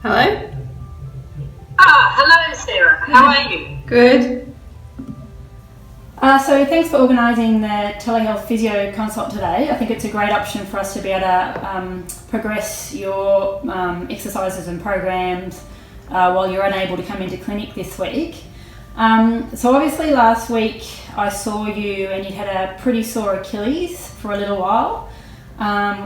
Hello? Hello Sarah, how are you? Good. So thanks for organising the Telehealth Physio consult today. I think it's a great option for us to be able to progress your exercises and programs while you're unable to come into clinic this week. So obviously last week I saw you and you had a pretty sore Achilles for a little while.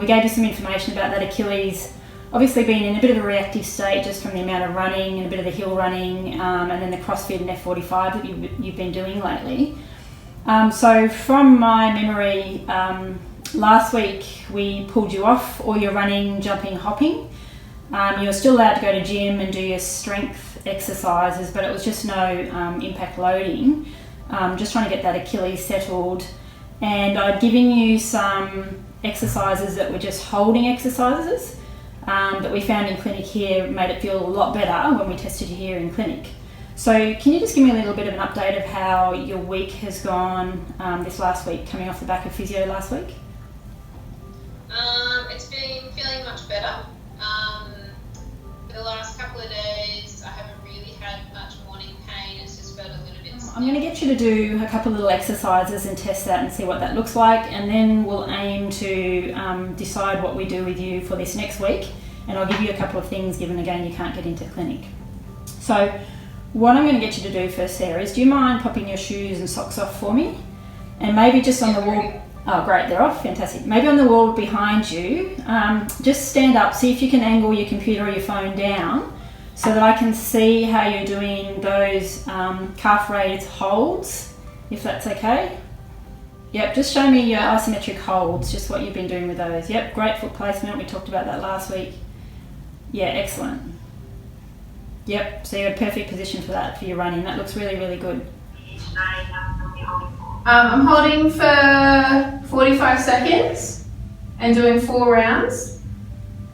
We gave you some information about that Achilles obviously being in a bit of a reactive state just from the amount of running and a bit of the hill running and then the CrossFit and F45 that you've been doing lately. So from my memory, last week we pulled you off all your running, jumping, hopping. You're still allowed to go to gym and do your strength exercises, but it was just no impact loading. Just trying to get that Achilles settled. And I'd given you some exercises that were just holding exercises that we found in clinic here made it feel a lot better when we tested you here in clinic. So can you just give me a little bit of an update of how your week has gone this last week, coming off the back of physio last week? It's been feeling much better. For the last couple of days I haven't really had much morning pain, it's just felt a little bit stiff. I'm going to get you to do a couple of little exercises and test that and see what that looks like, and then we'll aim to decide what we do with you for this next week, and I'll give you a couple of things given again you can't get into clinic. So what I'm going to get you to do first, Sarah, is do you mind popping your shoes and socks off for me? And maybe just on the wall. Oh great, they're off, fantastic. Maybe on the wall behind you, just stand up, see if you can angle your computer or your phone down so that I can see how you're doing those calf raised holds, if that's okay. Yep, just show me your isometric holds, just what you've been doing with those. Yep, great foot placement, we talked about that last week. Yeah, excellent. Yep, so you're in a perfect position for that, for your running. That looks really, really good. I'm holding for 45 seconds and doing 4 rounds.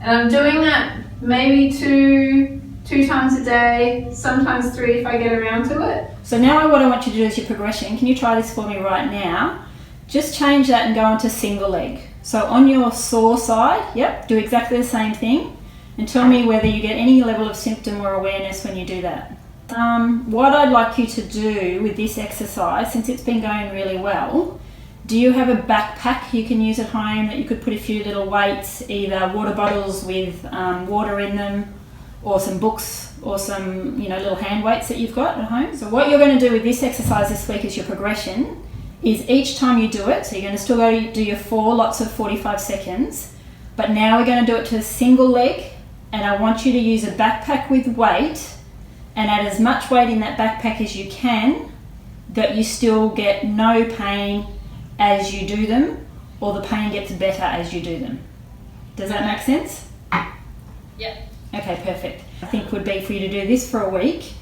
And I'm doing that maybe two times a day, sometimes 3 if I get around to it. So now what I want you to do is your progression. Can you try this for me right now? Just change that and go into single leg. So on your sore side, yep, do exactly the same thing. And tell me whether you get any level of symptom or awareness when you do that. What I'd like you to do with this exercise, since it's been going really well, do you have a backpack you can use at home that you could put a few little weights, either water bottles with water in them, or some books, or some little hand weights that you've got at home? So what you're going to do with this exercise this week as your progression is each time you do it, so you're going to still go do your 4 lots of 45 seconds, but now we're going to do it to a single leg, and I want you to use a backpack with weight and add as much weight in that backpack as you can that you still get no pain as you do them, or the pain gets better as you do them. Does that make sense? Yep. Okay, perfect. I think would be for you to do this for a week.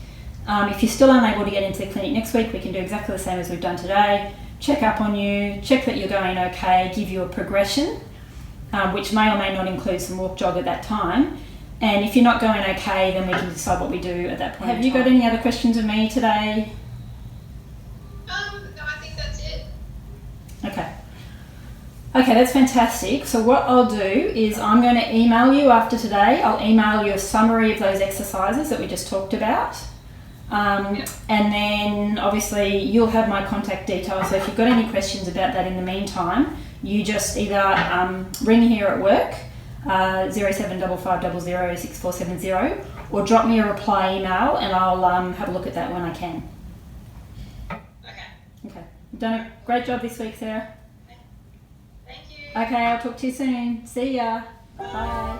If you're still unable to get into the clinic next week, we can do exactly the same as we've done today. Check up on you, check that you're going okay, give you a progression, which may or may not include some walk jog at that time. And if you're not going okay, then we can decide what we do at that point. Have you got any other questions of me today? No, I think that's it. Okay, that's fantastic. So what I'll do is I'm going to email you after today. I'll email you a summary of those exercises that we just talked about. And then obviously you'll have my contact details. So if you've got any questions about that in the meantime, you just either ring here at work, 0755006470, or drop me a reply email and I'll have a look at that when I can. Okay. You've done a great job this week, Sarah. Thank you. Okay, I'll talk to you soon. See ya. Bye.